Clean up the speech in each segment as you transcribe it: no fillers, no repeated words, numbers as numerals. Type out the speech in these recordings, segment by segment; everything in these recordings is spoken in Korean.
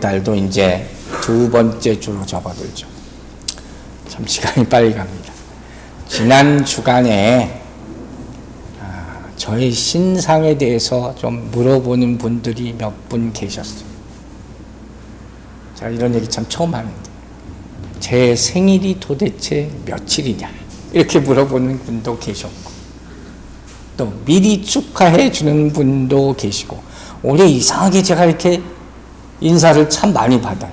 달도 이제 두 번째 주로 접어들죠. 참 시간이 빨리 갑니다. 지난 주간에 저의 신상에 대해서 좀 물어보는 분들이 몇 분 계셨어요. 제가 이런 얘기 참 처음 하는데, 제 생일이 도대체 며칠이냐 이렇게 물어보는 분도 계셨고, 또 미리 축하해 주는 분도 계시고, 올해 이상하게 제가 이렇게 인사를 참 많이 받아요.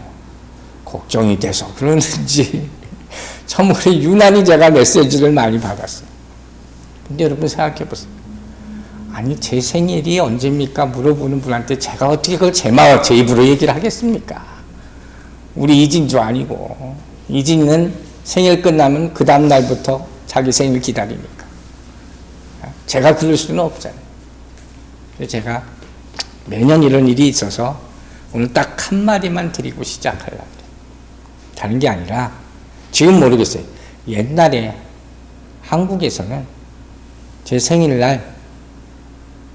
걱정이 돼서 그러는지 참 올해 유난히 제가 메시지를 많이 받았어요. 근데 여러분 생각해 보세요. 아니, 제 생일이 언제입니까? 물어보는 분한테 제가 어떻게 그걸 제 입으로 얘기를 하겠습니까? 우리 이진주 아니고, 이진은 생일 끝나면 그 다음 날부터 자기 생일 기다리니까 제가 그럴 수는 없잖아요. 그래서 제가 매년 이런 일이 있어서 오늘 딱 한 마디만 드리고 시작하려고 해요. 다른 게 아니라, 지금 모르겠어요. 옛날에 한국에서는 제 생일날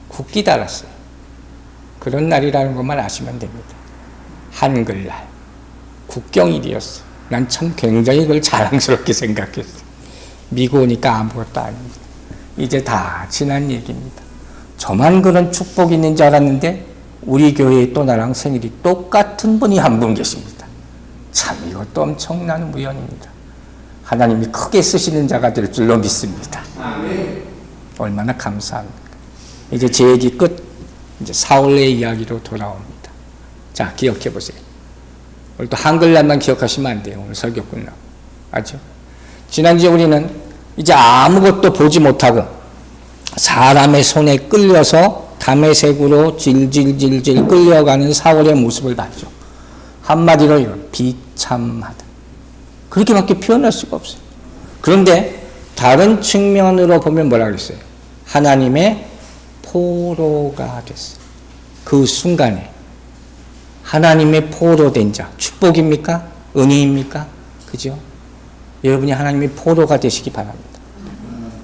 국기 달았어요. 그런 날이라는 것만 아시면 됩니다. 한글날, 국경일이었어요. 난 참 굉장히 그걸 자랑스럽게 생각했어요. 미국 오니까 아무것도 아닙니다. 이제 다 지난 얘기입니다. 저만 그런 축복이 있는 줄 알았는데 우리 교회에 또 나랑 생일이 똑같은 분이 한 분 계십니다. 참 이것도 엄청난 우연입니다. 하나님이 크게 쓰시는 자가 될 줄로 믿습니다. 얼마나 감사합니까? 이제 제 얘기 끝. 이제 사울의 이야기로 돌아옵니다. 자, 기억해 보세요. 오늘 또 한글날만 기억하시면 안 돼요. 오늘 설교 끝나고. 알죠? 지난주에 우리는 이제 아무것도 보지 못하고 사람의 손에 끌려서 다메섹으로 질질질질 끌려가는 사울의 모습을 봤죠. 한마디로 이런 비참하다. 그렇게밖에 표현할 수가 없어요. 그런데 다른 측면으로 보면 뭐라 그랬어요? 하나님의 포로가 됐어요. 그 순간에 하나님의 포로된 자, 축복입니까? 은혜입니까? 그죠? 여러분이 하나님의 포로가 되시기 바랍니다.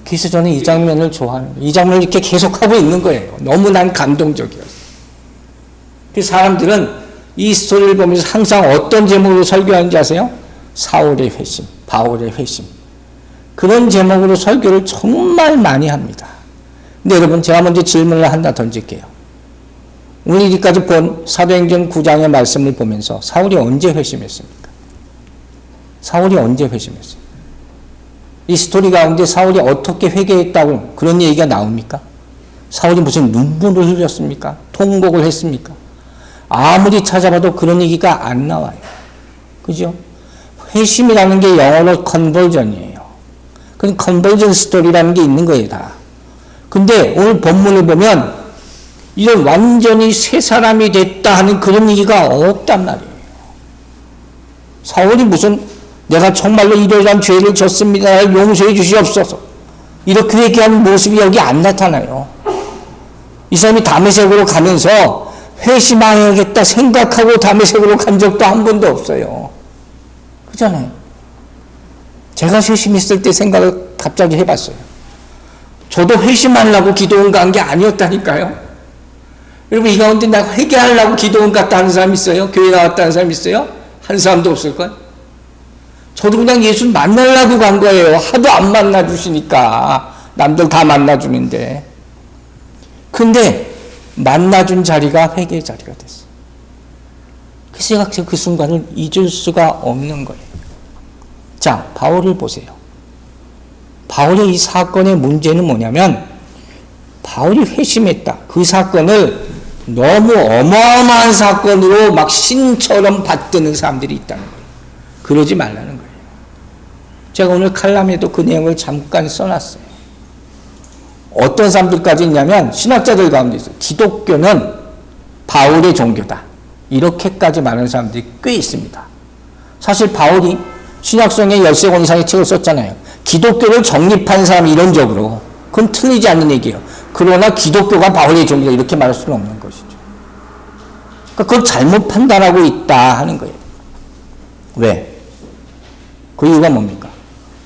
그래서 저는 이 장면을 좋아하는 거예요. 이 장면을 이렇게 계속하고 있는 거예요. 너무 난 감동적이었어요. 그 사람들은 이 스토리를 보면서 항상 어떤 제목으로 설교하는지 아세요? 사울의 회심, 바울의 회심. 그런 제목으로 설교를 정말 많이 합니다. 근데 여러분, 제가 먼저 질문을 하나 던질게요. 오늘 여기까지 본 사도행전 9장의 말씀을 보면서 사울이 언제 회심했습니까? 사울이 언제 회심했어요? 이 스토리 가운데 사울이 어떻게 회개했다고 그런 얘기가 나옵니까? 사울이 무슨 눈물을 흘렸습니까? 통곡을 했습니까? 아무리 찾아봐도 그런 얘기가 안 나와요. 그죠? 회심이라는 게 영어로 컨버전이에요. 그건 컨버전 스토리라는 게 있는 거예요, 다. 근데 오늘 본문을 보면 이런 완전히 새 사람이 됐다 하는 그런 얘기가 없단 말이에요. 사울이 무슨 내가 정말로 이러한 죄를 졌습니다. 용서해 주시옵소서. 이렇게 얘기하는 모습이 여기 안 나타나요. 이 사람이 다메섹으로 가면서 회심하야겠다 생각하고 다메섹으로 간 적도 한 번도 없어요. 그렇잖아요. 제가 회심했을 때 생각을 갑자기 해봤어요. 저도 회심하려고 기도원 간 게 아니었다니까요. 여러분, 이 가운데 내가 회개하려고 기도원 갔다 하는 사람 있어요? 교회 나왔다는 사람 있어요? 한 사람도 없을걸? 저도 그냥 예수 만나려고 간 거예요. 하도 안 만나주시니까. 남들 다 만나주는데. 근데 만나준 자리가 회개의 자리가 됐어요. 그래서 제가 그 순간을 잊을 수가 없는 거예요. 자, 바울을 보세요. 바울의 이 사건의 문제는 뭐냐면, 바울이 회심했다. 그 사건을 너무 어마어마한 사건으로 막 신처럼 받드는 사람들이 있다는 거예요. 그러지 말라는 거예요. 제가 오늘 칼럼에도 그 내용을 잠깐 써놨어요. 어떤 사람들까지 있냐면, 신학자들 가운데 있어요. 기독교는 바울의 종교다. 이렇게까지 말하는 사람들이 꽤 있습니다. 사실 바울이 신약성에 13권 이상의 책을 썼잖아요. 기독교를 정립한 사람이 이론적으로, 그건 틀리지 않는 얘기예요. 그러나 기독교가 바울의 종교다 이렇게 말할 수는 없는 것이죠. 그러니까 그걸 잘못 판단하고 있다 하는 거예요. 왜? 그 이유가 뭡니까?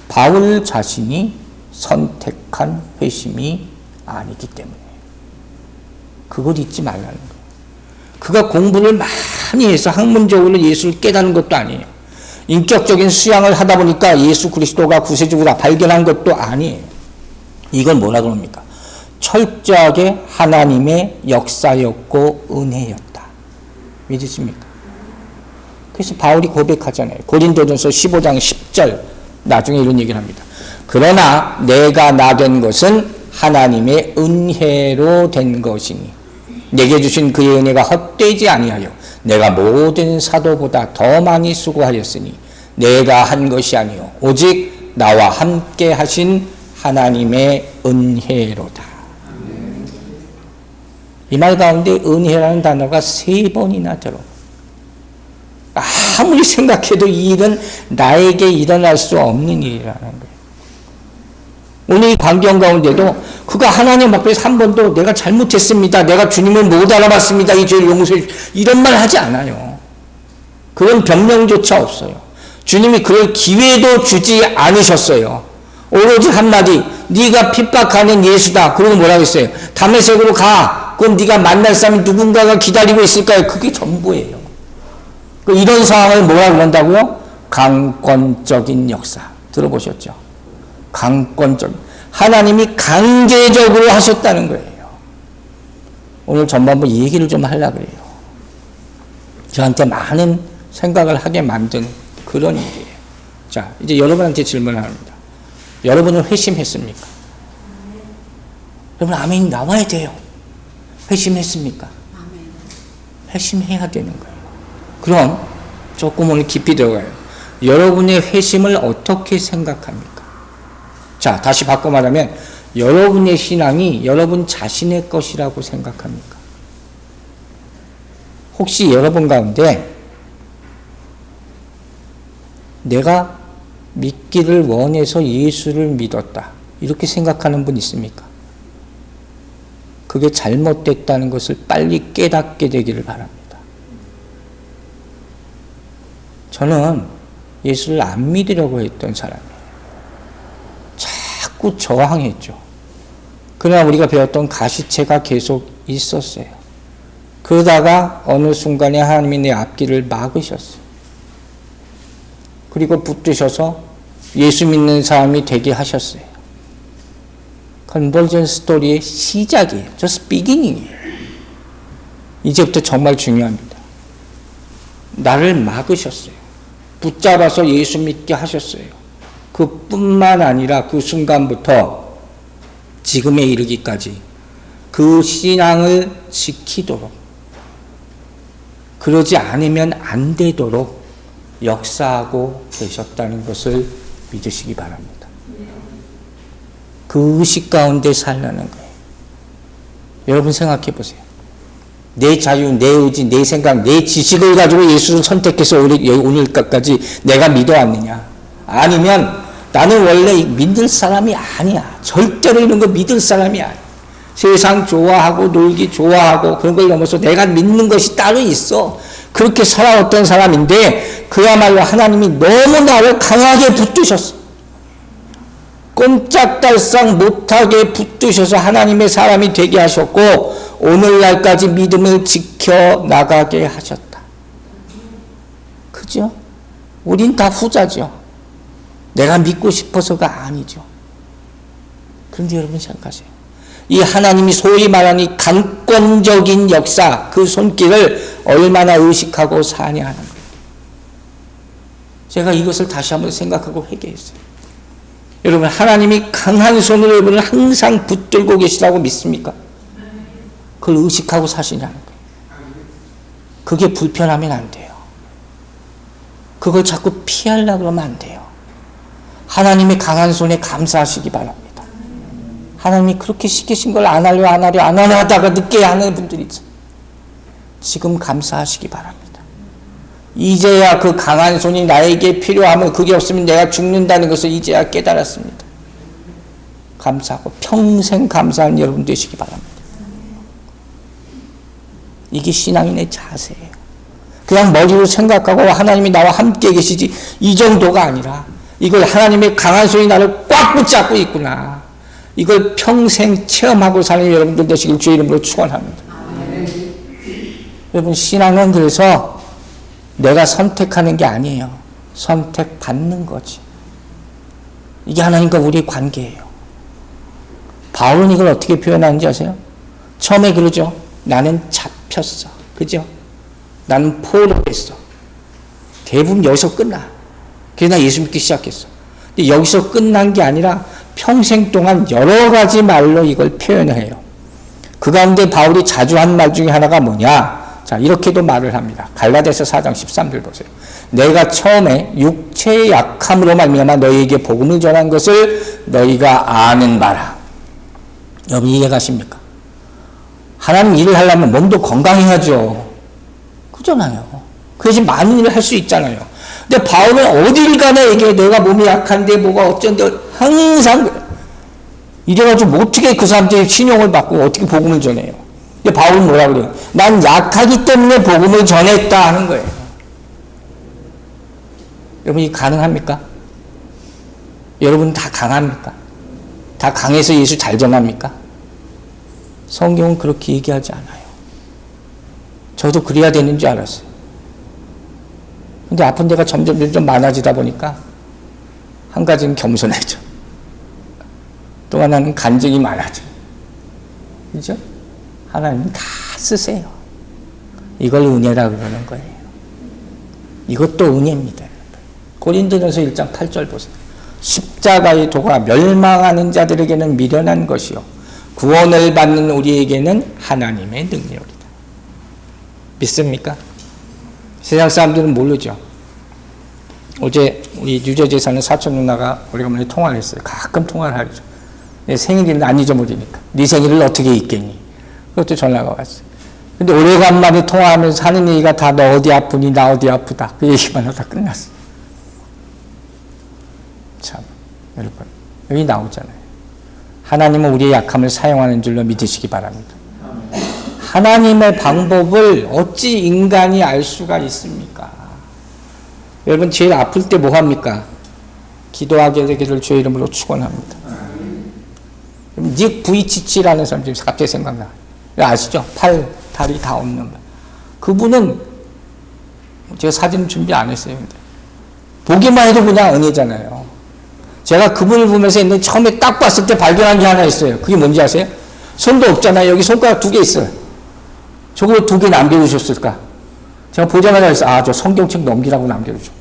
바울 자신이 선택한 회심이 아니기 때문에. 그걸 잊지 말라는 거예요. 그가 공부를 많이 해서 학문적으로 예수를 깨닫는 것도 아니에요. 인격적인 수양을 하다 보니까 예수 그리스도가 구세주라 발견한 것도 아니에요. 이건 뭐라 그럽니까? 철저하게 하나님의 역사였고 은혜였다. 믿으십니까? 그래서 바울이 고백하잖아요. 고린도전서 15장 10절 나중에 이런 얘기를 합니다. 그러나 내가 나 된 것은 하나님의 은혜로 된 것이니 내게 주신 그의 은혜가 헛되지 아니하여 내가 모든 사도보다 더 많이 수고하였으니 내가 한 것이 아니요 오직 나와 함께 하신 하나님의 은혜로다. 이 말 가운데 은혜라는 단어가 3번이나 들어. 아무리 생각해도 이 일은 나에게 일어날 수 없는 일이라는 거예요. 오늘 이 광경 가운데도 그가 하나님 앞에서 한 번도 내가 잘못했습니다. 내가 주님을 못 알아봤습니다. 이 죄를 용서해 이런 말 하지 않아요. 그런 변명조차 없어요. 주님이 그럴 기회도 주지 않으셨어요. 오로지 한마디 네가 핍박하는 예수다. 그러고 뭐라고 했어요? 다메섹으로 가. 그럼 네가 만날 사람이 누군가가 기다리고 있을까요? 그게 전부예요. 이런 상황을 뭐라고 그런다고요? 강권적인 역사. 들어보셨죠? 강권적. 하나님이 강제적으로 하셨다는 거예요. 오늘 전반부 얘기를 좀 하려고 그래요. 저한테 많은 생각을 하게 만든 그런 일이에요. 자, 이제 여러분한테 질문을 합니다. 여러분은 회심했습니까? 여러분 아멘이 나와야 돼요. 회심했습니까? 회심해야 되는 거예요. 그럼 조금 오늘 깊이 들어가요. 여러분의 회심을 어떻게 생각합니까? 자, 다시 바꿔 말하면 여러분의 신앙이 여러분 자신의 것이라고 생각합니까? 혹시 여러분 가운데 내가 믿기를 원해서 예수를 믿었다 이렇게 생각하는 분 있습니까? 그게 잘못됐다는 것을 빨리 깨닫게 되기를 바랍니다. 저는 예수를 안 믿으려고 했던 사람이에요. 자꾸 저항했죠. 그러나 우리가 배웠던 가시체가 계속 있었어요. 그러다가 어느 순간에 하나님이 내 앞길을 막으셨어요. 그리고 붙드셔서 예수 믿는 사람이 되게 하셨어요. 컨버전 스토리의 시작이에요. just beginning이에요. 이제부터 정말 중요합니다. 나를 막으셨어요. 붙잡아서 예수 믿게 하셨어요. 그뿐만 아니라 그 순간부터 지금에 이르기까지 그 신앙을 지키도록 그러지 않으면 안 되도록 역사하고 계셨다는 것을 믿으시기 바랍니다. 그 의식 가운데 살라는 거예요. 여러분 생각해 보세요. 내 자유, 내 의지, 내 생각, 내 지식을 가지고 예수를 선택해서 오늘까지 내가 믿어왔느냐? 아니면 나는 원래 믿을 사람이 아니야. 절대로 이런 거 믿을 사람이 아니야. 세상 좋아하고 놀기 좋아하고 그런 걸 넘어서 내가 믿는 것이 따로 있어. 그렇게 살아왔던 사람인데 그야말로 하나님이 너무 나를 강하게 붙드셨어. 꼼짝달싹 못하게 붙드셔서 하나님의 사람이 되게 하셨고 오늘날까지 믿음을 지켜나가게 하셨다. 그죠? 우린 다 후자죠. 내가 믿고 싶어서가 아니죠. 그런데 여러분 생각하세요. 이 하나님이 소위 말하는 이 강권적인 역사, 그 손길을 얼마나 의식하고 사냐 하는 거예요. 제가 이것을 다시 한번 생각하고 회개했어요. 여러분 하나님이 강한 손으로 여러분을 항상 붙들고 계시다고 믿습니까? 그걸 의식하고 사시냐는 거예요. 그게 불편하면 안 돼요. 그걸 자꾸 피하려고 그러면 안 돼요. 하나님의 강한 손에 감사하시기 바랍니다. 하나님이 그렇게 시키신 걸 안 하려 하다가 늦게 하는 분들이 있어요. 지금 감사하시기 바랍니다. 이제야 그 강한 손이 나에게 필요하면 그게 없으면 내가 죽는다는 것을 이제야 깨달았습니다. 감사하고 평생 감사하는 여러분 되시기 바랍니다. 이게 신앙인의 자세예요. 그냥 머리로 생각하고 하나님이 나와 함께 계시지 이 정도가 아니라 이걸 하나님의 강한 손이 나를 꽉 붙잡고 있구나. 이걸 평생 체험하고 사는 여러분들 되시길 주의 이름으로 축원합니다. 여러분, 신앙은 그래서 내가 선택하는 게 아니에요. 선택받는 거지. 이게 하나님과 우리의 관계예요. 바울은 이걸 어떻게 표현하는지 아세요? 처음에 그러죠. 나는 잡혔어. 그죠? 나는 포로됐어. 대부분 여기서 끝나. 그래서 나 예수 믿기 시작했어. 근데 여기서 끝난 게 아니라 평생 동안 여러 가지 말로 이걸 표현을 해요. 그 가운데 바울이 자주 한 말 중에 하나가 뭐냐? 자, 이렇게도 말을 합니다. 갈라디아서 4장 13절 보세요. 내가 처음에 육체의 약함으로 말미암아 너희에게 복음을 전한 것을 너희가 아는 바라. 여러분, 이해가십니까? 하나님 일을 하려면 몸도 건강해야죠. 그잖아요. 그래야지 많은 일을 할 수 있잖아요. 근데 바울은 어딜 가나 이게 내가 몸이 약한데 뭐가 어쩐데 항상 그래. 이래가지고 뭐 어떻게 그 사람들이 신용을 받고 어떻게 복음을 전해요. 근데 바울은 뭐라 그래요? 난 약하기 때문에 복음을 전했다 하는 거예요. 여러분, 이 가능합니까? 여러분 다 강합니까? 다 강해서 예수 잘 전합니까? 성경은 그렇게 얘기하지 않아요. 저도 그래야 되는 줄 알았어요. 근데 아픈 데가 점점 많아지다 보니까 한 가지는 겸손해져. 또 하나는 간증이 많아져. 그죠? 하나님 다 쓰세요. 이걸 은혜라 그러는 거예요. 이것도 은혜입니다. 고린도전서 1장 8절 보세요. 십자가의 도가 멸망하는 자들에게는 미련한 것이요 구원을 받는 우리에게는 하나님의 능력이다. 믿습니까? 세상 사람들은 모르죠. 어제 우리 뉴저지에 사는 사촌 누나가 오래간만에 통화를 했어요. 가끔 통화를 하죠. 내 생일은 안 잊어버리니까. 네 생일을 어떻게 잊겠니? 그것도 전화가 왔어요. 근데 오래간만에 통화하면서 하는 얘기가 다 너 어디 아프니 나 어디 아프다. 그 얘기만 하다 끝났어. 참, 여러분, 여기 나오잖아요. 하나님은 우리의 약함을 사용하는 줄로 믿으시기 바랍니다. 하나님의 방법을 어찌 인간이 알 수가 있습니까? 여러분, 제일 아플 때 뭐 합니까? 기도하게 되기를 주의 이름으로 축원합니다. 닉 부이치치라는 사람 지금 갑자기 생각나. 아시죠? 팔, 다리 다 없는 분. 그분은 제가 사진 준비 안 했어요. 근데 보기만 해도 그냥 은혜잖아요. 제가 그분을 보면서 있는 처음에 딱 봤을 때 발견한 게 하나 있어요. 그게 뭔지 아세요? 손도 없잖아요. 여기 손가락 2개 있어요. 저거 2개 남겨주셨을까? 제가 보자마자 했어요. 아, 저 성경책 넘기라고 남겨주셨고.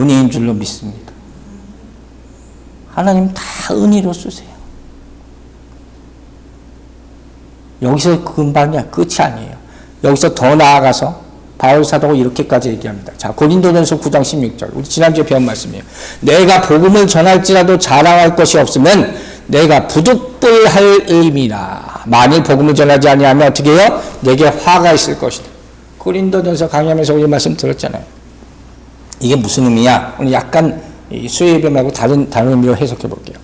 은혜인 줄로 믿습니다. 하나님 다 은혜로 쓰세요. 여기서 금방이야. 끝이 아니에요. 여기서 더 나아가서 바울 사도가 이렇게까지 얘기합니다. 자, 고린도전서 9장 16절. 우리 지난주에 배운 말씀이에요. 내가 복음을 전할지라도 자랑할 것이 없으면 내가 부득불할 의미라. 만일 복음을 전하지 아니하면 어떻게 해요? 내게 화가 있을 것이다. 고린도전서 강의하면서 우리 말씀 들었잖아요. 이게 무슨 의미야? 오늘 약간 수요예배 말고 다른 의미로 해석해 볼게요.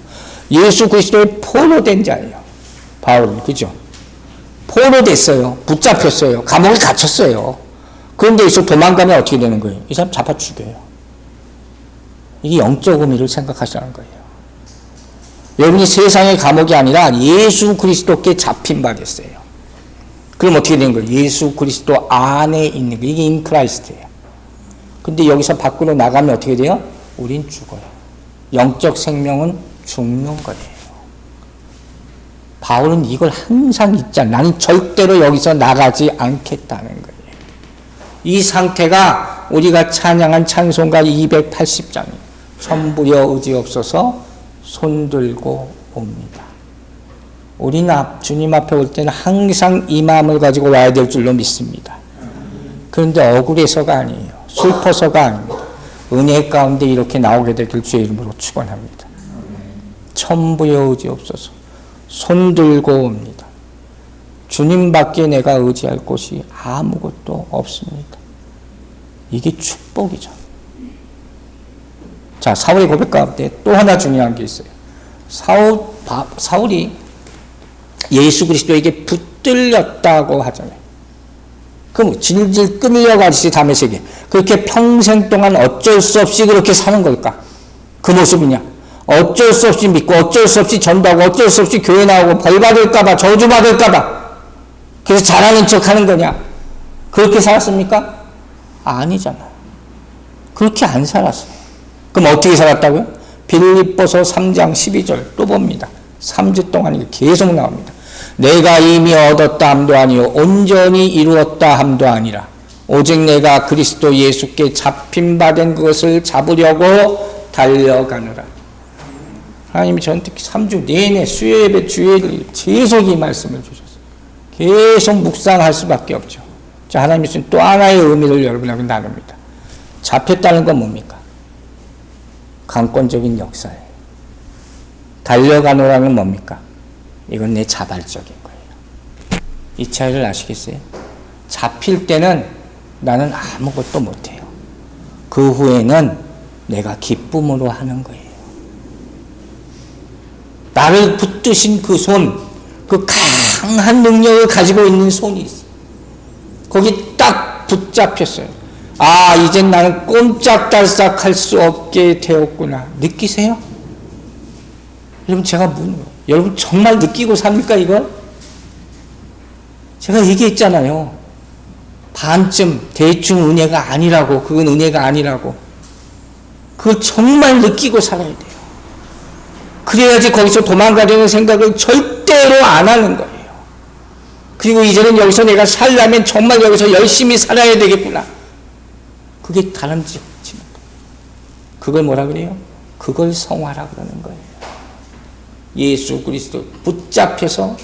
예수 그리스도의 포로된 자예요. 바울은. 그죠? 포로됐어요. 붙잡혔어요. 감옥에 갇혔어요. 그런데 여기서 도망가면 어떻게 되는 거예요? 이 사람 잡아 죽여요. 이게 영적 의미를 생각하시라는 거예요. 여러분이 세상의 감옥이 아니라 예수 그리스도께 잡힌 바 됐어요. 그럼 어떻게 되는 거예요? 예수 그리스도 안에 있는 거예요. 이게 인크라이스트예요. 근데 여기서 밖으로 나가면 어떻게 돼요? 우린 죽어요. 영적 생명은 죽는 거예요. 바울은 이걸 항상 있잖아요. 나는 절대로 여기서 나가지 않겠다는 거예요. 이 상태가 우리가 찬양한 찬송가 280장이에요. 천부여 의지 없어서 손들고 옵니다. 우리는 주님 앞에 올 때는 항상 이 마음을 가지고 와야 될 줄로 믿습니다. 그런데 억울해서가 아니에요. 슬퍼서가 아닙니다. 은혜 가운데 이렇게 나오게 되길 주의 이름으로 축원합니다. 천부여 의지 없어서 손들고 옵니다. 주님밖에 내가 의지할 곳이 아무것도 없습니다. 이게 축복이죠. 자, 사울의 고백 가운데 또 하나 중요한 게 있어요. 사울이 예수 그리스도에게 붙들렸다고 하잖아요. 그럼 질질 끌려가듯이 다메섹에 그렇게 평생 동안 어쩔 수 없이 그렇게 사는 걸까? 그 모습이냐? 어쩔 수 없이 믿고 어쩔 수 없이 전도하고 어쩔 수 없이 교회 나오고 벌 받을까봐 저주 받을까봐 그래서 잘하는 척 하는 거냐? 그렇게 살았습니까? 아니잖아요. 그렇게 안 살았어요. 그럼 어떻게 살았다고요? 빌립보서 3장 12절 또 봅니다. 3주 동안 계속 나옵니다. 내가 이미 얻었다 함도 아니요 온전히 이루었다 함도 아니라 오직 내가 그리스도 예수께 잡힌바된 그것을 잡으려고 달려가느라. 하나님이 저한테 3주 내내 수요예배 주일을 계속 이 말씀을 주셨어요. 계속 묵상할 수밖에 없죠. 자, 하나님이 또 하나의 의미를 여러분하고 나눕니다. 잡혔다는 건 뭡니까? 강권적인 역사예요. 달려가노라는 뭡니까? 이건 내 자발적인 거예요. 이 차이를 아시겠어요? 잡힐 때는 나는 아무것도 못해요. 그 후에는 내가 기쁨으로 하는 거예요. 나를 붙드신 그 손, 그 강한 능력을 가지고 있는 손이 있어요. 거기 딱 붙잡혔어요. 아, 이젠 나는 꼼짝달싹 할 수 없게 되었구나. 느끼세요? 여러분, 제가 여러분 정말 느끼고 삽니까, 이걸? 제가 얘기했잖아요. 반쯤 대충 은혜가 아니라고, 그건 은혜가 아니라고. 그걸 정말 느끼고 살아야 돼요. 그래야지 거기서 도망가려는 생각을 절대로 안 하는 거예요. 그리고 이제는 여기서 내가 살려면 정말 여기서 열심히 살아야 되겠구나. 그게 다름쥐 치는 거예요. 그걸 뭐라 그래요? 그걸 성화라 그러는 거예요. 예수 그리스도 붙잡혀서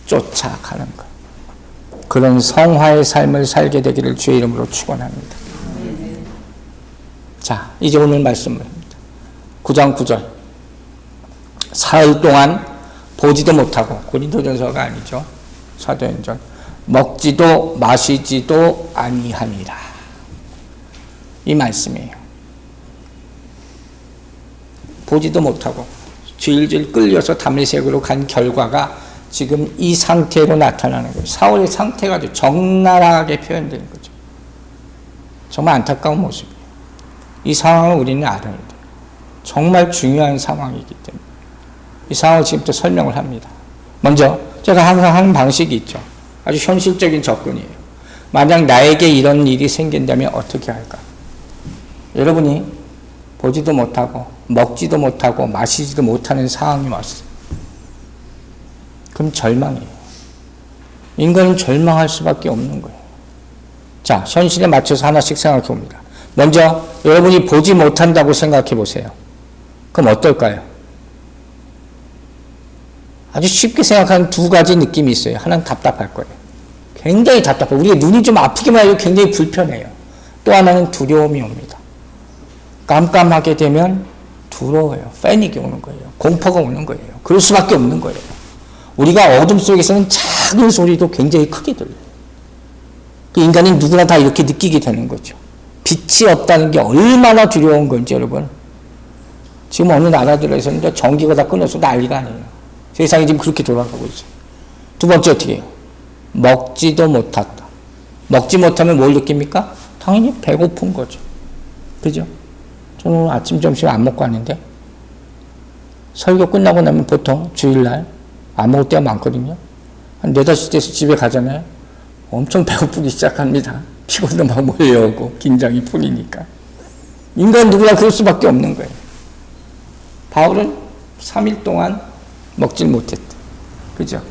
쫓아가는 거예요. 그런 성화의 삶을 살게 되기를 주의 이름으로 축원합니다. 자, 이제 오늘 말씀을 합니다. 9장 9절. 사흘 동안 보지도 못하고, 고린도전서가 아니죠. 사도행전. 먹지도 마시지도 아니하니라. 이 말씀이에요. 보지도 못하고 질질 끌려서 다메섹으로 간 결과가 지금 이 상태로 나타나는 거예요. 사울의 상태가 아주 적나라하게 표현되는 거죠. 정말 안타까운 모습이에요. 이 상황을 우리는 알아야 돼요. 정말 중요한 상황이기 때문에 이 상황을 지금부터 설명을 합니다. 먼저 제가 항상 하는 방식이 있죠. 아주 현실적인 접근이에요. 만약 나에게 이런 일이 생긴다면 어떻게 할까? 여러분이 보지도 못하고 먹지도 못하고 마시지도 못하는 상황이 왔어요. 그럼 절망이에요. 인간은 절망할 수밖에 없는 거예요. 자, 현실에 맞춰서 하나씩 생각해 봅니다. 먼저 여러분이 보지 못한다고 생각해 보세요. 그럼 어떨까요? 아주 쉽게 생각하는 두 가지 느낌이 있어요. 하나는 답답할 거예요. 굉장히 답답해요. 우리가 눈이 좀 아프기만 해도 굉장히 불편해요. 또 하나는 두려움이 옵니다. 깜깜하게 되면 두려워요. 패닉이 오는 거예요. 공포가 오는 거예요. 그럴 수밖에 없는 거예요. 우리가 어둠 속에서는 작은 소리도 굉장히 크게 들려요. 그 인간은 누구나 다 이렇게 느끼게 되는 거죠. 빛이 없다는 게 얼마나 두려운 건지 여러분. 지금 어느 나라들에서는 전기가 다 끊어서 난리가 아니에요. 세상이 지금 그렇게 돌아가고 있어요. 두 번째 어떻게 해요? 먹지도 못했다. 먹지 못하면 뭘 느낍니까? 당연히 배고픈 거죠. 그죠? 저는 오늘 아침, 점심 안 먹고 왔는데 설교 끝나고 나면 보통 주일날 안 먹을 때가 많거든요. 한 4, 5시에서 집에 가잖아요. 엄청 배고프기 시작합니다. 피곤도 막 몰려오고 긴장이 풀리니까. 인간 누구나 그럴 수밖에 없는 거예요. 바울은 3일 동안 먹질 못했다. 그죠?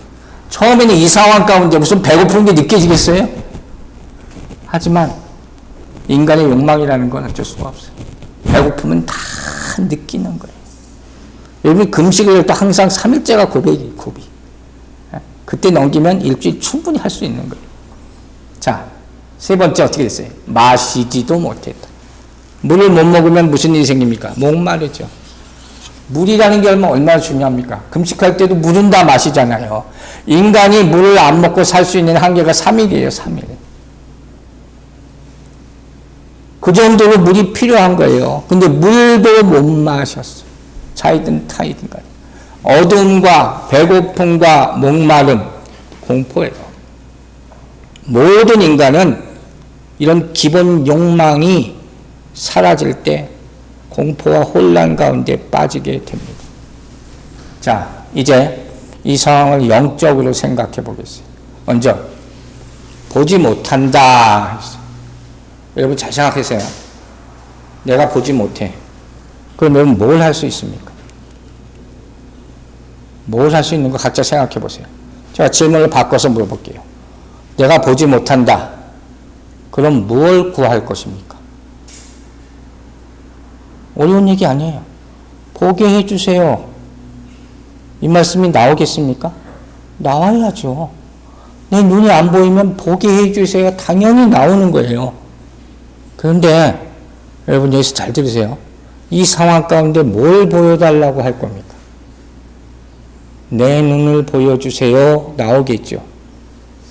처음에는 이 상황 가운데 무슨 배고픈 게 느껴지겠어요? 하지만 인간의 욕망이라는 건 어쩔 수가 없어요. 배고프면 다 느끼는 거예요. 여러분 금식을 할 때 항상 3일째가 고백이에요. 고비. 그때 넘기면 일주일 충분히 할 수 있는 거예요. 자, 세 번째 어떻게 됐어요? 마시지도 못했다. 물을 못 먹으면 무슨 일이 생깁니까? 목마르죠. 물이라는 게 얼마나 중요합니까? 금식할 때도 물은 다 마시잖아요. 인간이 물을 안 먹고 살 수 있는 한계가 3일이에요. 3일. 그 정도로 물이 필요한 거예요. 근데 물도 못 마셨어. 차이든 타이든 간에. 어둠과 배고픔과 목마름, 공포예요. 모든 인간은 이런 기본 욕망이 사라질 때 공포와 혼란 가운데 빠지게 됩니다. 자, 이제 이 상황을 영적으로 생각해 보겠어요. 먼저 보지 못한다. 여러분 잘 생각하세요. 내가 보지 못해. 그럼 여러분 뭘 할 수 있습니까? 뭘 할 수 있는 거 각자 생각해 보세요. 제가 질문을 바꿔서 물어볼게요. 내가 보지 못한다. 그럼 무엇을 구할 것입니까? 어려운 얘기 아니에요. 보게 해주세요. 이 말씀이 나오겠습니까? 나와야죠. 내 눈이 안 보이면 보게 해주세요. 당연히 나오는 거예요. 그런데 여러분 여기서 잘 들으세요. 이 상황 가운데 뭘 보여달라고 할 겁니까? 내 눈을 보여주세요. 나오겠죠.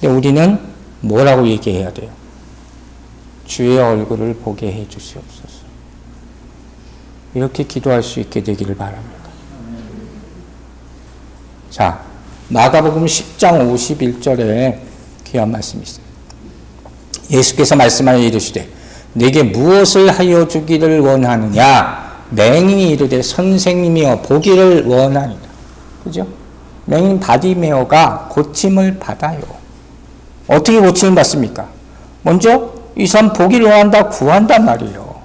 근데 우리는 뭐라고 얘기해야 돼요? 주의 얼굴을 보게 해주시옵소서. 이렇게 기도할 수 있게 되기를 바랍니다. 자, 마가복음 10장 51절에 귀한 말씀이 있어요. 예수께서 말씀하여 이르시되 내게 무엇을 하여 주기를 원하느냐? 맹인이 이르되 선생님이여 보기를 원하니라. 그죠? 맹인 바디메오가 고침을 받아요. 어떻게 고침을 받습니까? 먼저 이 사람 보기를 원한다 구한단 말이에요.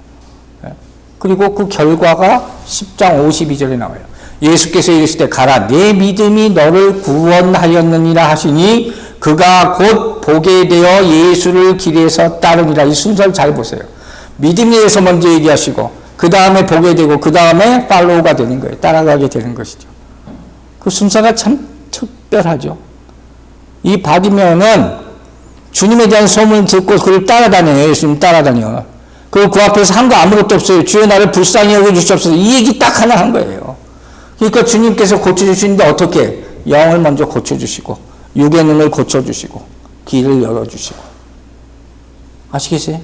그리고 그 결과가 10장 52절에 나와요. 예수께서 이르시되 가라 내 믿음이 너를 구원하였느니라 하시니 그가 곧 보게 되어 예수를 길에서 따르니라. 이 순서를 잘 보세요. 믿음에 대해서 먼저 얘기하시고 그 다음에 보게 되고 그 다음에 팔로우가 되는 거예요. 따라가게 되는 것이죠. 그 순서가 참 특별하죠. 이 바디메오는 주님에 대한 소문을 듣고 그를 따라다녀요. 예수님 따라다녀. 그리고 그 앞에서 한 거 아무것도 없어요. 주여 나를 불쌍히 여겨주시옵소서. 이 얘기 딱 하나 한 거예요. 그러니까 주님께서 고쳐주시는데 어떻게? 영을 먼저 고쳐주시고 육의 눈을 고쳐주시고 길을 열어주시고. 아시겠어요?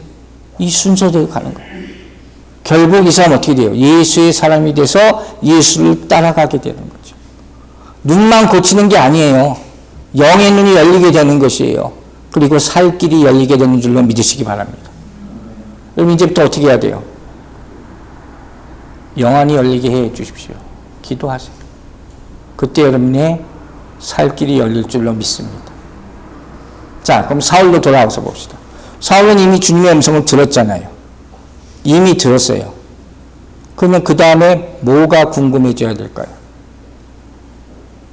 이 순서대로 가는 거예요. 결국 이 사람 어떻게 돼요? 예수의 사람이 돼서 예수를 따라가게 되는 거죠. 눈만 고치는 게 아니에요. 영의 눈이 열리게 되는 것이에요. 그리고 살 길이 열리게 되는 줄로 믿으시기 바랍니다. 그럼 이제부터 어떻게 해야 돼요? 영안이 열리게 해 주십시오. 기도하세요. 그때 여러분의 살 길이 열릴 줄로 믿습니다. 자, 그럼 사울로 돌아와서 봅시다. 사울은 이미 주님의 음성을 들었잖아요. 이미 들었어요. 그러면 그 다음에 뭐가 궁금해져야 될까요?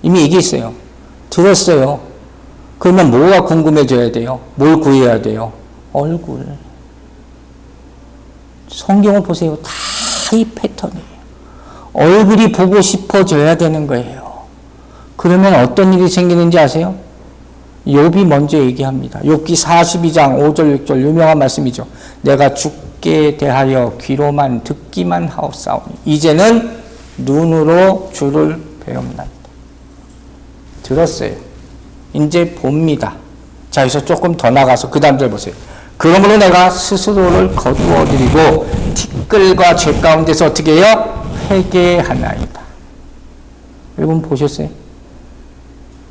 이미 얘기했어요. 들었어요. 그러면 뭐가 궁금해져야 돼요? 뭘 구해야 돼요? 얼굴. 성경을 보세요. 다 이 패턴이에요. 얼굴이 보고 싶어져야 되는 거예요. 그러면 어떤 일이 생기는지 아세요? 욥이 먼저 얘기합니다. 욥기 42장 5절 6절 유명한 말씀이죠. 내가 주께 대하여 귀로만 듣기만 하옵사오니 이제는 눈으로 주를 배웁나이다. 들었어요. 이제 봅니다. 자, 여기서 조금 더 나가서 그 다음 절 보세요. 그러므로 내가 스스로를 거두어드리고 티끌과 죄 가운데서 어떻게 해요? 회개하나이다. 여러분 보셨어요?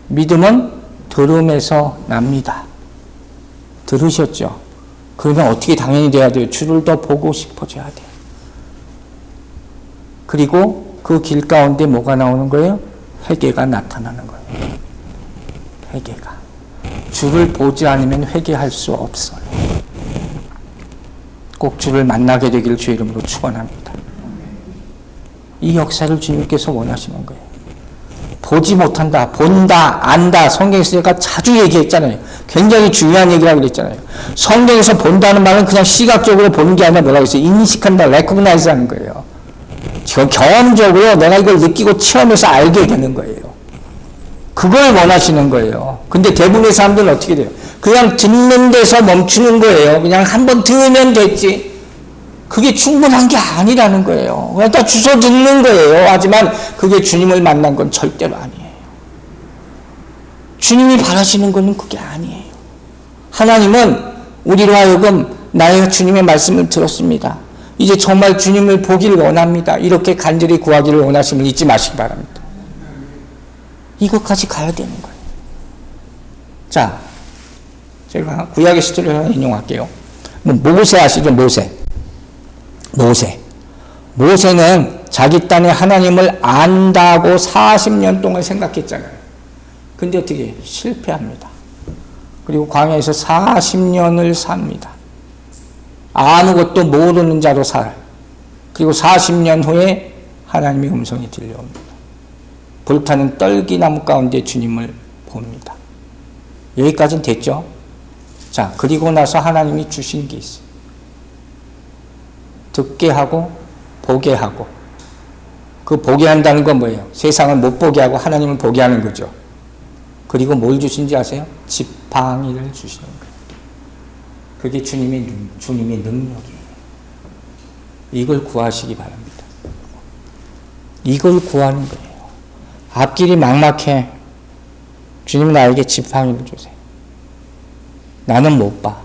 믿음은 들음에서 납니다. 들으셨죠? 그러면 어떻게 당연히 돼야 돼요? 주를 더 보고 싶어져야 돼요. 그리고 그 길 가운데 뭐가 나오는 거예요? 회개가 나타나는 거예요. 회개가. 주를 보지 않으면 회개할 수 없어요. 꼭 주를 만나게 되기를 주의 이름으로 축원합니다. 이 역사를 주님께서 원하시는 거예요. 보지 못한다, 본다, 안다. 성경에서 제가 자주 얘기했잖아요. 굉장히 중요한 얘기라고 그랬잖아요. 성경에서 본다는 말은 그냥 시각적으로 보는 게 아니라 뭐라고 했어요? 인식한다, recognize 하는 거예요. 경험적으로 내가 이걸 느끼고 체험해서 알게 되는 거예요. 그걸 원하시는 거예요. 근데 대부분의 사람들은 어떻게 돼요? 그냥 듣는 데서 멈추는 거예요. 그냥 한번 들으면 됐지. 그게 충분한 게 아니라는 거예요. 그냥 다 주워 듣는 거예요. 하지만 그게 주님을 만난 건 절대로 아니에요. 주님이 바라시는 거는 그게 아니에요. 하나님은 우리로 하여금 나의 주님의 말씀을 들었습니다. 이제 정말 주님을 보기를 원합니다. 이렇게 간절히 구하기를 원하심을 잊지 마시기 바랍니다. 이것까지 가야 되는 거예요. 자, 제가 구약의 시절을 하나 인용할게요. 모세 아시죠? 모세는 자기 딴에 하나님을 안다고 40년 동안 생각했잖아요. 근데 어떻게 실패합니다. 그리고 광야에서 40년을 삽니다. 아무것도 모르는 자로 살아요. 그리고 40년 후에 하나님의 음성이 들려옵니다. 불타는 떨기나무 가운데 주님을 봅니다. 여기까지는 됐죠? 자, 그리고 나서 하나님이 주신 게 있어요. 듣게 하고 보게 하고. 그 보게 한다는 건 뭐예요? 세상을 못 보게 하고 하나님을 보게 하는 거죠. 그리고 뭘 주신지 아세요? 지팡이를 주시는 거예요. 그게 주님의 능력이에요. 이걸 구하시기 바랍니다. 이걸 구하는 거예요. 앞길이 막막해. 주님 나에게 지팡이를 주세요. 나는 못 봐.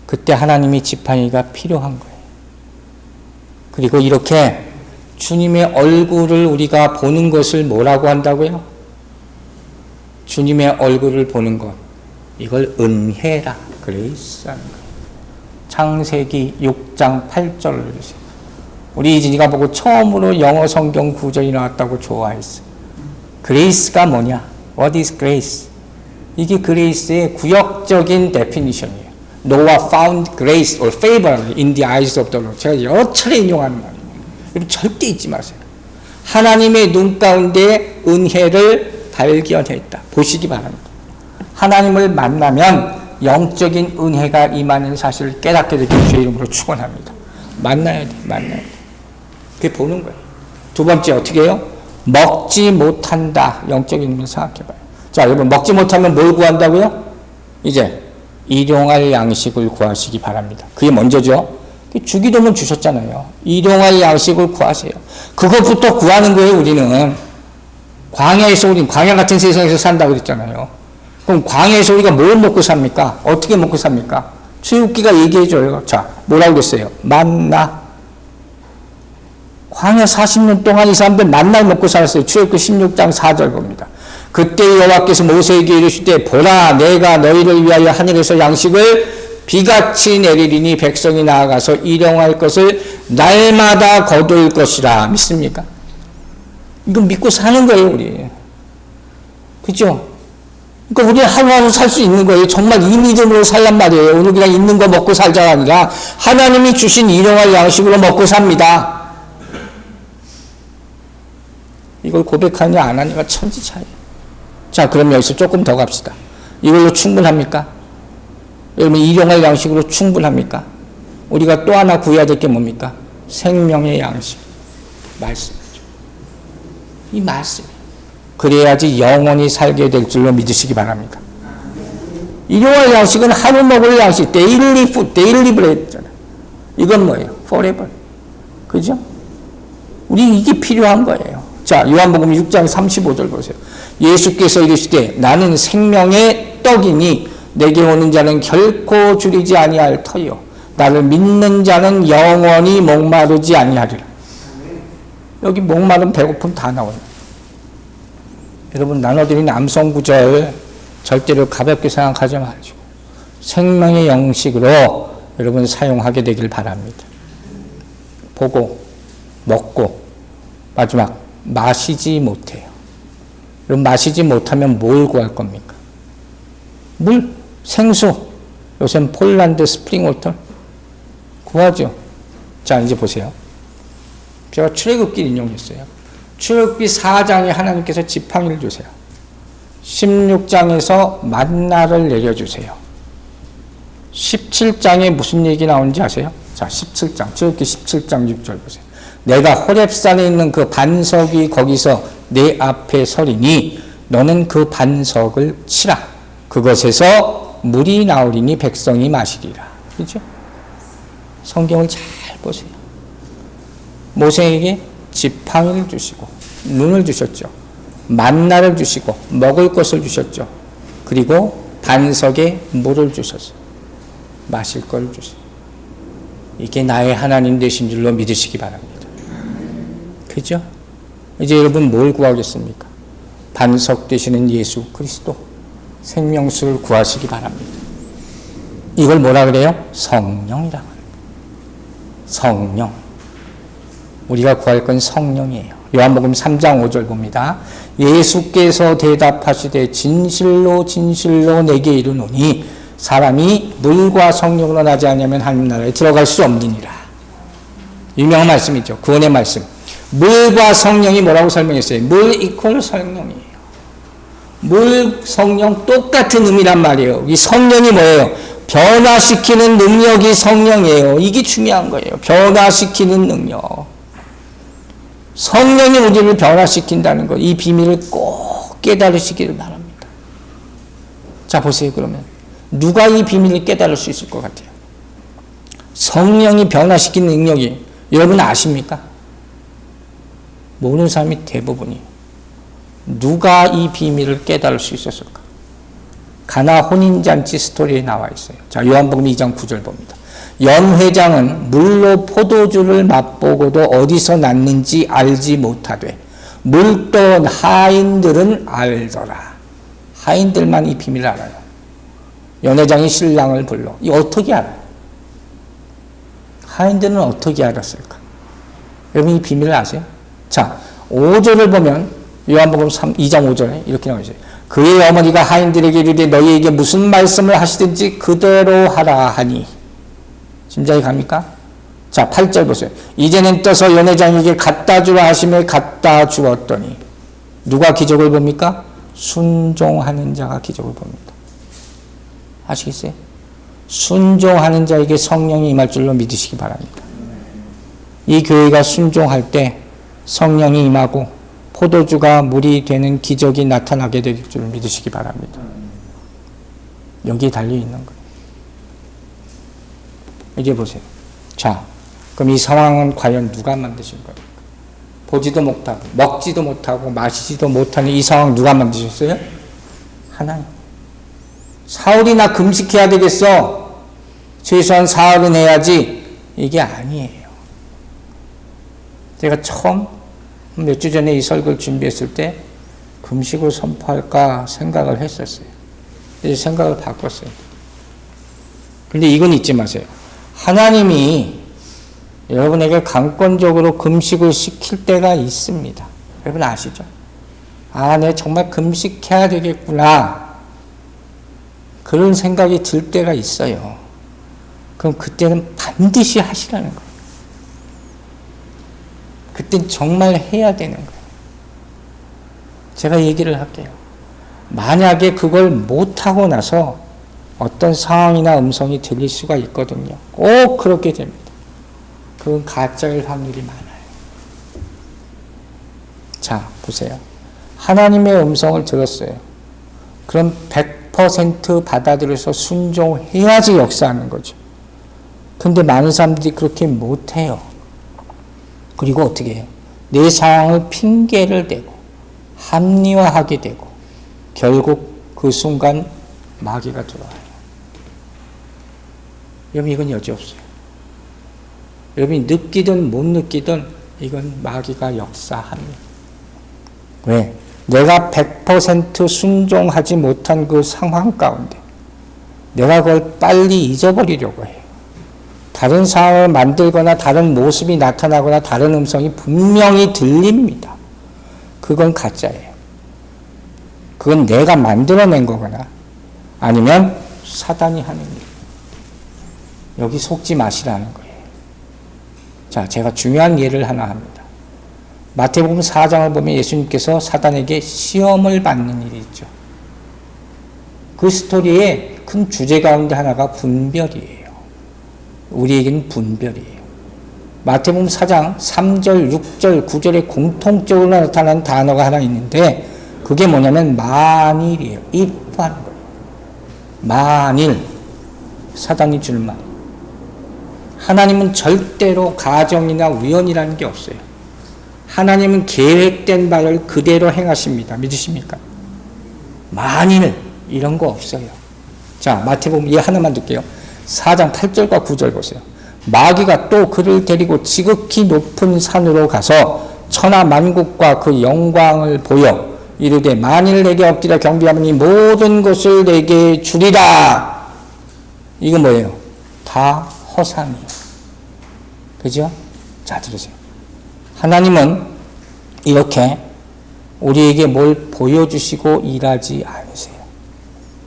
그때 하나님이 지팡이가 필요한 거예요. 그리고 이렇게 주님의 얼굴을 우리가 보는 것을 뭐라고 한다고요? 주님의 얼굴을 보는 것. 이걸 은혜라. 그레이스 하는 거예요. 창세기 6장 8절을 주세요. 우리 이진이가 보고 처음으로 영어 성경 구절이 나왔다고 좋아했어요. 그레이스가 뭐냐? What is grace? 이게 그레이스의 구역적인 데피니션이에요. Noah found grace or favor in the eyes of the Lord. 제가 여러 차례 인용하는 말이에요. 여러분 절대 잊지 마세요. 하나님의 눈 가운데 은혜를 발견했다. 보시기 바랍니다. 하나님을 만나면 영적인 은혜가 임하는 사실을 깨닫게 되길 주의 이름으로 축원합니다. 만나야 돼. 그게 보는 거예요. 두 번째 어떻게 해요? 먹지 못한다. 영적인 의미를 생각해봐요. 자, 여러분 먹지 못하면 뭘 구한다고요? 이제 일용할 양식을 구하시기 바랍니다. 그게 먼저죠. 주기도문 주셨잖아요. 일용할 양식을 구하세요. 그것부터 구하는 거예요. 우리는 광야에서 우린 광야 같은 세상에서 산다고 그랬잖아요. 그럼 광야에서 우리가 뭘 먹고 삽니까? 어떻게 먹고 삽니까? 출애굽기가 얘기해줘요. 자, 뭐라고 그랬어요? 만나. 광야 40년 동안 이 사람들 만나를 먹고 살았어요. 출애굽기 16장 4절 봅니다. 그때 여호와께서 모세에게 이르시되 보라 내가 너희를 위하여 하늘에서 양식을 비같이 내리리니 백성이 나아가서 일용할 것을 날마다 거둘 것이라. 믿습니까? 이거 믿고 사는 거예요, 우리. 그죠? 그러니까 우리는 하루하루 살 수 있는 거예요. 정말 이 믿음으로 살란 말이에요. 오늘 그냥 있는 거 먹고 살자가 아니라 하나님이 주신 일용할 양식으로 먹고 삽니다. 이걸 고백하느냐 안 하느냐가 천지 차이에요. 자, 그럼 여기서 조금 더 갑시다. 이걸로 충분합니까? 여러분 일용할 양식으로 충분합니까? 우리가 또 하나 구해야 될 게 뭡니까? 생명의 양식. 말씀이죠. 이 말씀. 그래야지 영원히 살게 될 줄로 믿으시기 바랍니다. 일용할 양식은 하루 먹을 양식, 데일리 푸드, 데일리 브레드잖아요. 이건 뭐예요? forever. 그죠? 우리 이게 필요한 거예요. 자, 요한복음 6장 35절 보세요. 예수께서 이르시되 나는 생명의 떡이니 내게 오는 자는 결코 줄이지 아니할 터요 나를 믿는 자는 영원히 목마르지 아니하리라. 여기 목마름 배고픔 다 나와요. 여러분 나눠드린 암송 구절 절대로 가볍게 생각하지 마시고 생명의 양식으로 여러분 사용하게 되길 바랍니다. 보고 먹고 마지막 마시지 못해요. 여러분 마시지 못하면 뭘 구할 겁니까? 물, 생수, 요새는 폴란드 스프링워터 구하죠. 자, 이제 보세요. 제가 출애굽기 인용했어요. 출애굽기 4장에 하나님께서 지팡이를 주세요. 16장에서 만나를 내려주세요. 17장에 무슨 얘기 나오는지 아세요? 자, 17장, 출애굽기 17장 6절 보세요. 내가 호렙산에 있는 그 반석이 거기서 내 앞에 서리니 너는 그 반석을 치라. 그것에서 물이 나오리니 백성이 마시리라. 그렇죠? 성경을 잘 보세요. 모세에게 지팡이를 주시고 눈을 주셨죠. 만나를 주시고 먹을 것을 주셨죠. 그리고 반석에 물을 주셨어요. 마실 걸 주셨어요. 이게 나의 하나님 되신 줄로 믿으시기 바랍니다. 그죠? 이제 여러분 뭘 구하겠습니까? 반석 되시는 예수 그리스도 생명수를 구하시기 바랍니다. 이걸 뭐라 그래요? 성령이라고 합니다. 성령. 우리가 구할 건 성령이에요. 요한복음 3장 5절 봅니다. 예수께서 대답하시되 진실로 진실로 내게 이르노니 사람이 물과 성령으로 나지 않으면 하나님 나라에 들어갈 수 없느니라. 유명한 말씀이죠. 구원의 말씀. 물과 성령이 뭐라고 설명했어요? 물 이퀄 성령이에요. 물, 성령 똑같은 의미란 말이에요. 이 성령이 뭐예요? 변화시키는 능력이 성령이에요. 이게 중요한 거예요. 변화시키는 능력. 성령이 우리를 변화시킨다는 것, 이 비밀을 꼭 깨달으시기를 바랍니다. 자, 보세요. 그러면 누가 이 비밀을 깨달을 수 있을 것 같아요? 성령이 변화시키는 능력이 여러분 아십니까? 모르는 사람이 대부분이에요. 누가 이 비밀을 깨달을 수 있었을까? 가나 혼인잔치 스토리에 나와 있어요. 자, 요한복음 2장 9절 봅니다. 연회장은 물로 포도주를 맛보고도 어디서 났는지 알지 못하되 물떠온 하인들은 알더라. 하인들만 이 비밀을 알아요. 연회장이 신랑을 불러. 이 어떻게 알아요? 하인들은 어떻게 알았을까? 여러분 이 비밀을 아세요? 자, 5절을 보면 요한복음 2장 5절에 이렇게 나와 있어요. 그의 어머니가 하인들에게 이르되 너희에게 무슨 말씀을 하시든지 그대로 하라 하니. 짐작이 갑니까? 자, 8절 보세요. 이제는 떠서 연회장에게 갖다 주라 하심에 갖다 주었더니 누가 기적을 봅니까? 순종하는 자가 기적을 봅니다. 아시겠어요? 순종하는 자에게 성령이 임할 줄로 믿으시기 바랍니다. 이 교회가 순종할 때 성령이 임하고 포도주가 물이 되는 기적이 나타나게 될 줄 믿으시기 바랍니다. 여기에 달려있는 거예요. 이제 보세요. 자, 그럼 이 상황은 과연 누가 만드신 겁니까? 보지도 못하고 먹지도 못하고 마시지도 못하는 이 상황 누가 만드셨어요? 하나님. 사흘이나 금식해야 되겠어. 최소한 사흘은 해야지. 이게 아니에요. 제가 처음 몇 주 전에 이 설교를 준비했을 때 금식을 선포할까 생각을 했었어요. 이제 생각을 바꿨어요. 근데 이건 잊지 마세요. 하나님이 여러분에게 강권적으로 금식을 시킬 때가 있습니다. 여러분 아시죠? 아, 내가 정말 금식해야 되겠구나. 그런 생각이 들 때가 있어요. 그럼 그때는 반드시 하시라는 거예요. 그땐 정말 해야 되는 거예요. 제가 얘기를 할게요. 만약에 그걸 못하고 나서 어떤 상황이나 음성이 들릴 수가 있거든요. 꼭 그렇게 됩니다. 그건 가짜일 확률이 많아요. 자, 보세요. 하나님의 음성을 들었어요. 그럼 100% 받아들여서 순종해야지 역사하는 거죠. 근데 많은 사람들이 그렇게 못해요. 그리고 어떻게 해요? 내 상황을 핑계를 대고 합리화하게 되고 결국 그 순간 마귀가 들어와요. 여러분 이건 여지없어요. 여러분이 느끼든 못 느끼든 이건 마귀가 역사합니다. 왜? 내가 100% 순종하지 못한 그 상황 가운데 내가 그걸 빨리 잊어버리려고 해요. 다른 상황을 만들거나 다른 모습이 나타나거나 다른 음성이 분명히 들립니다. 그건 가짜예요. 그건 내가 만들어낸 거거나 아니면 사단이 하는 일. 여기 속지 마시라는 거예요. 자, 제가 중요한 예를 하나 합니다. 마태복음 4장을 보면 예수님께서 사단에게 시험을 받는 일이 있죠. 그 스토리의 큰 주제 가운데 하나가 분별이에요. 우리에게는 분별이에요. 마태복음 4장 3절, 6절, 9절에 공통적으로 나타나는 단어가 하나 있는데 그게 뭐냐면 만일이에요. if 하는 거예요. 만일 사단이 줄 말. 하나님은 절대로 가정이나 우연이라는 게 없어요. 하나님은 계획된 바를 그대로 행하십니다. 믿으십니까? 만일 이런 거 없어요. 자, 마태복음 이 하나만 듣게요. 4장 8절과 9절 보세요. 마귀가 또 그를 데리고 지극히 높은 산으로 가서 천하 만국과 그 영광을 보여 이르되 만일 내게 엎드려 경배하면 이 모든 것을 내게 주리라. 이건 뭐예요? 다 허상이에요. 그죠? 자, 들으세요. 하나님은 이렇게 우리에게 뭘 보여주시고 일하지 않으세요.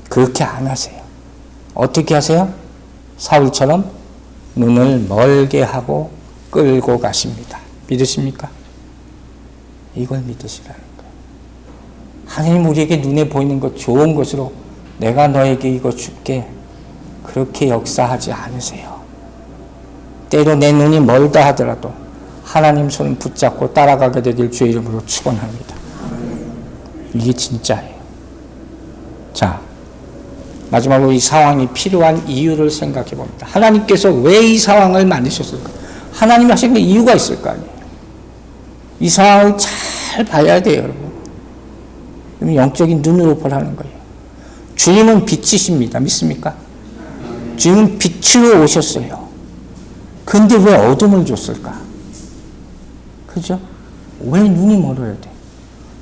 그렇게 안 하세요. 어떻게 하세요? 사울처럼 눈을 멀게 하고 끌고 가십니다. 믿으십니까? 이걸 믿으시라는 거예요. 하나님 우리에게 눈에 보이는 것, 좋은 것으로 내가 너에게 이거 줄게, 그렇게 역사하지 않으세요. 때로 내 눈이 멀다 하더라도 하나님 손을 붙잡고 따라가게 되길 주의 이름으로 축원합니다. 이게 진짜예요. 자, 마지막으로 이 상황이 필요한 이유를 생각해 봅니다. 하나님께서 왜 이 상황을 만드셨을까? 하나님이 하신 게 이유가 있을 거 아니에요. 이 상황을 잘 봐야 돼요, 여러분. 영적인 눈으로 보라는 거예요. 주님은 빛이십니다. 믿습니까? 주님은 빛으로 오셨어요. 근데 왜 어둠을 줬을까? 그죠? 왜 눈이 멀어야 돼?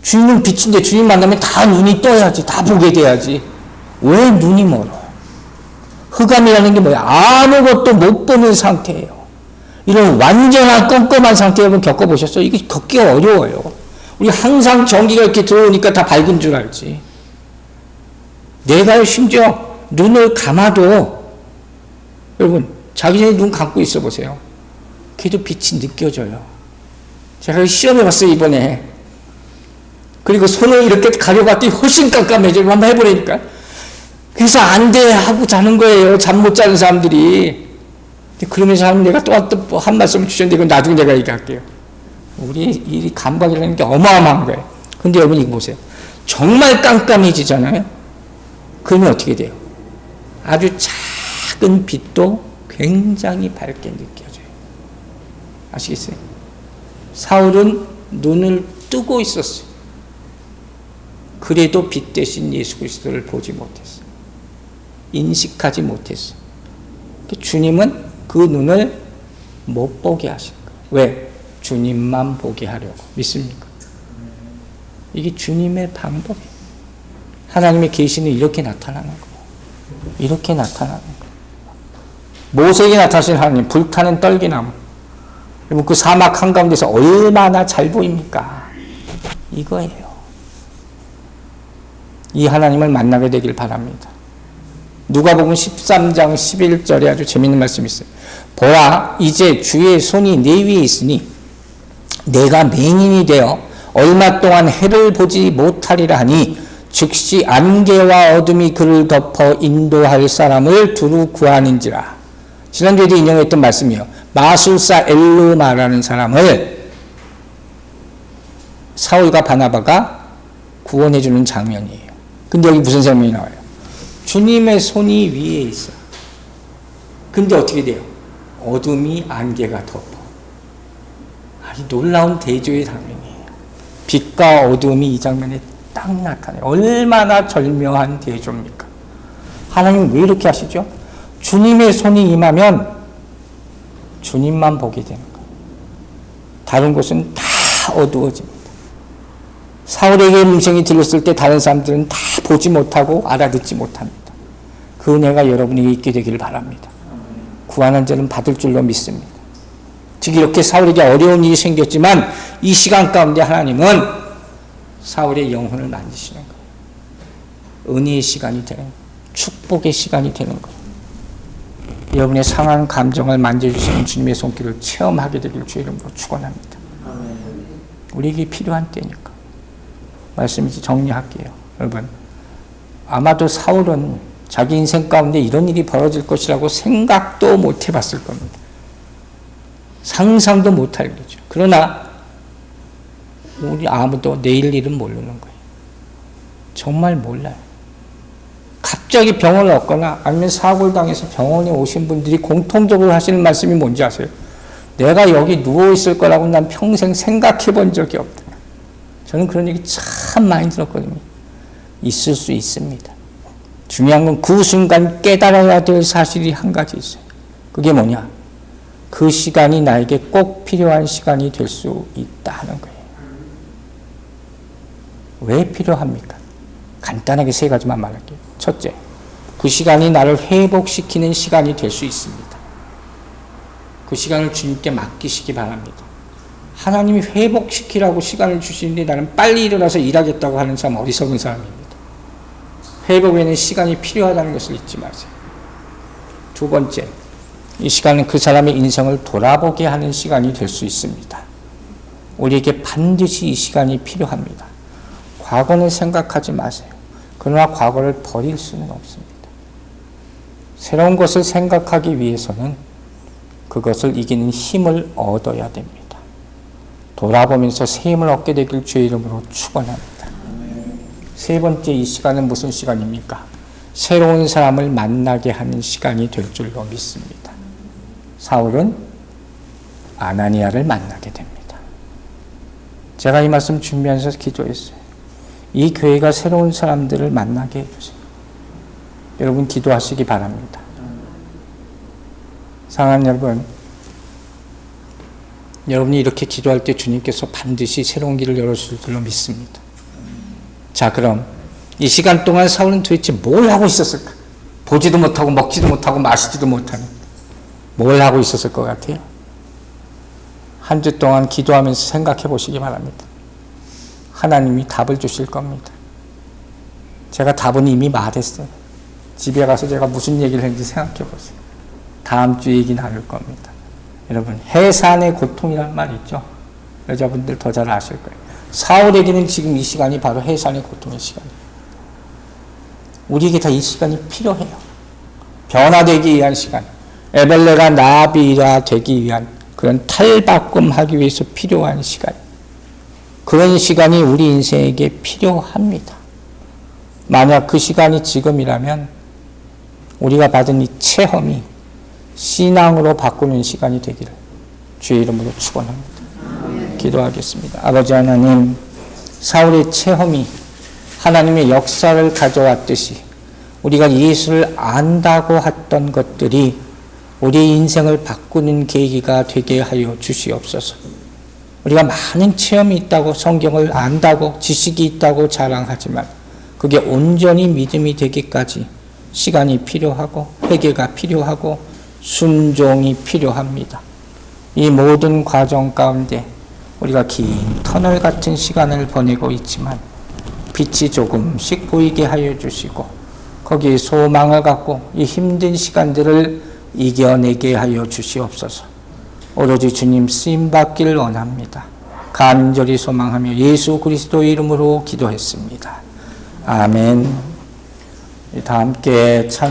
주님은 빛인데 주님 만나면 다 눈이 떠야지. 다 보게 돼야지. 왜 눈이 멀어요? 흑암이라는 게 뭐야? 아무것도 못 보는 상태예요. 이런 완전한 껌껌한 상태 여러분 겪어보셨어요? 이게 겪기가 어려워요. 우리 항상 전기가 이렇게 들어오니까 다 밝은 줄 알지. 내가 심지어 눈을 감아도 여러분 자기 눈 감고 있어 보세요. 그래도 빛이 느껴져요. 제가 시험해봤어요 이번에. 그리고 손을 이렇게 가려봤더니 훨씬 깜깜해져요. 한번 해보라니까. 그래서 안 돼 하고 자는 거예요. 잠 못 자는 사람들이. 그러면서 내가 또 한 말씀 주셨는데 이건 나중에 내가 얘기할게요. 우리 이 감각이라는 게 어마어마한 거예요. 근데 여러분 이거 보세요. 정말 깜깜해지잖아요. 그러면 어떻게 돼요? 아주 작은 빛도 굉장히 밝게 느껴져요. 아시겠어요? 사울은 눈을 뜨고 있었어요. 그래도 빛 대신 예수 그리스도를 보지 못했어요. 인식하지 못했어요. 주님은 그 눈을 못 보게 하신 거예요. 왜? 주님만 보게 하려고. 믿습니까? 이게 주님의 방법이에요. 하나님의 계시는 이렇게 나타나는 거예요. 이렇게 나타나는 거예요. 모세에게 나타나신 하나님, 불타는 떨기나무. 그 사막 한가운데서 얼마나 잘 보입니까? 이거예요. 이 하나님을 만나게 되길 바랍니다. 누가복음 13장 11절에 아주 재미있는 말씀이 있어요. 보라, 이제 주의 손이 내 위에 있으니 내가 맹인이 되어 얼마 동안 해를 보지 못하리라 하니 즉시 안개와 어둠이 그를 덮어 인도할 사람을 두루 구하는지라. 지난주에도 인용했던 말씀이에요. 마술사 엘르마라는 사람을 사울과 바나바가 구원해주는 장면이에요. 근데 여기 무슨 설명이 나와요? 주님의 손이 위에 있어. 근데 어떻게 돼요? 어둠이 안개가 덮어. 아주 놀라운 대조의 장면이에요. 빛과 어둠이 이 장면에 딱 나타나요. 얼마나 절묘한 대조입니까? 하나님 왜 이렇게 하시죠? 주님의 손이 임하면 주님만 보게 되는 거예요. 다른 곳은 다 어두워집니다. 사울에게 음성이 들렸을 때 다른 사람들은 다 보지 못하고 알아듣지 못합니다. 그 은혜가 여러분에게 있게 되기를 바랍니다. 구하는 자는 받을 줄로 믿습니다. 즉 이렇게 사울에게 어려운 일이 생겼지만 이 시간 가운데 하나님은 사울의 영혼을 만지시는 거예요. 은혜의 시간이 되는 거예요. 축복의 시간이 되는 거예요. 여러분의 상한 감정을 만져주시는 주님의 손길을 체험하게 되길 주의 이름으로 축원합니다. 우리에게 필요한 때니까. 말씀 이제 정리할게요. 여러분, 아마도 사울은 자기 인생 가운데 이런 일이 벌어질 것이라고 생각도 못 해봤을 겁니다. 상상도 못할 일이죠. 그러나 우리 아무도 내일 일은 모르는 거예요. 정말 몰라요. 갑자기 병을 얻거나 아니면 사고를 당해서 병원에 오신 분들이 공통적으로 하시는 말씀이 뭔지 아세요? 내가 여기 누워있을 거라고 난 평생 생각해 본 적이 없다. 저는 그런 얘기 참 많이 들었거든요. 있을 수 있습니다. 중요한 건 그 순간 깨달아야 될 사실이 한 가지 있어요. 그게 뭐냐? 그 시간이 나에게 꼭 필요한 시간이 될 수 있다 하는 거예요. 왜 필요합니까? 간단하게 세 가지만 말할게요. 첫째, 그 시간이 나를 회복시키는 시간이 될 수 있습니다. 그 시간을 주님께 맡기시기 바랍니다. 하나님이 회복시키라고 시간을 주시는데 나는 빨리 일어나서 일하겠다고 하는 사람 어리석은 사람입니다. 회복에는 시간이 필요하다는 것을 잊지 마세요. 두 번째, 이 시간은 그 사람의 인생을 돌아보게 하는 시간이 될 수 있습니다. 우리에게 반드시 이 시간이 필요합니다. 과거는 생각하지 마세요. 그러나 과거를 버릴 수는 없습니다. 새로운 것을 생각하기 위해서는 그것을 이기는 힘을 얻어야 됩니다. 돌아보면서 새 힘을 얻게 되길 주의 이름으로 축원합니다. 세 번째, 이 시간은 무슨 시간입니까? 새로운 사람을 만나게 하는 시간이 될 줄로 믿습니다. 사울은 아나니아를 만나게 됩니다. 제가 이 말씀 준비하면서 기도했어요. 이 교회가 새로운 사람들을 만나게 해주세요. 여러분 기도하시기 바랍니다. 사랑하는 여러분, 여러분이 이렇게 기도할 때 주님께서 반드시 새로운 길을 열어주실 줄로 믿습니다. 자, 그럼 이 시간 동안 사울은 도대체 뭘 하고 있었을까? 보지도 못하고 먹지도 못하고 마시지도 못하는 뭘 하고 있었을 것 같아요? 한 주 동안 기도하면서 생각해 보시기 바랍니다. 하나님이 답을 주실 겁니다. 제가 답은 이미 말했어요. 집에 가서 제가 무슨 얘기를 했는지 생각해 보세요. 다음 주 얘기 나눌 겁니다. 여러분, 해산의 고통이란 말 있죠? 여자분들 더 잘 아실 거예요. 사울에게는 지금 이 시간이 바로 해산의 고통의 시간이에요. 우리에게 다 이 시간이 필요해요. 변화되기 위한 시간, 에벨레가 나비가 되기 위한 그런 탈바꿈하기 위해서 필요한 시간, 그런 시간이 우리 인생에게 필요합니다. 만약 그 시간이 지금이라면 우리가 받은 이 체험이 신앙으로 바꾸는 시간이 되기를 주의 이름으로 축원합니다. 기도하겠습니다. 아버지 하나님, 사울의 체험이 하나님의 역사를 가져왔듯이 우리가 예수를 안다고 했던 것들이 우리의 인생을 바꾸는 계기가 되게 하여 주시옵소서. 우리가 많은 체험이 있다고, 성경을 안다고, 지식이 있다고 자랑하지만 그게 온전히 믿음이 되기까지 시간이 필요하고 회개가 필요하고 순종이 필요합니다. 이 모든 과정 가운데 우리가 긴 터널 같은 시간을 보내고 있지만 빛이 조금씩 보이게 하여 주시고 거기에 소망을 갖고 이 힘든 시간들을 이겨내게 하여 주시옵소서. 오로지 주님 쓰임받기를 원합니다. 간절히 소망하며 예수 그리스도의 이름으로 기도했습니다. 아멘. 다 함께 찬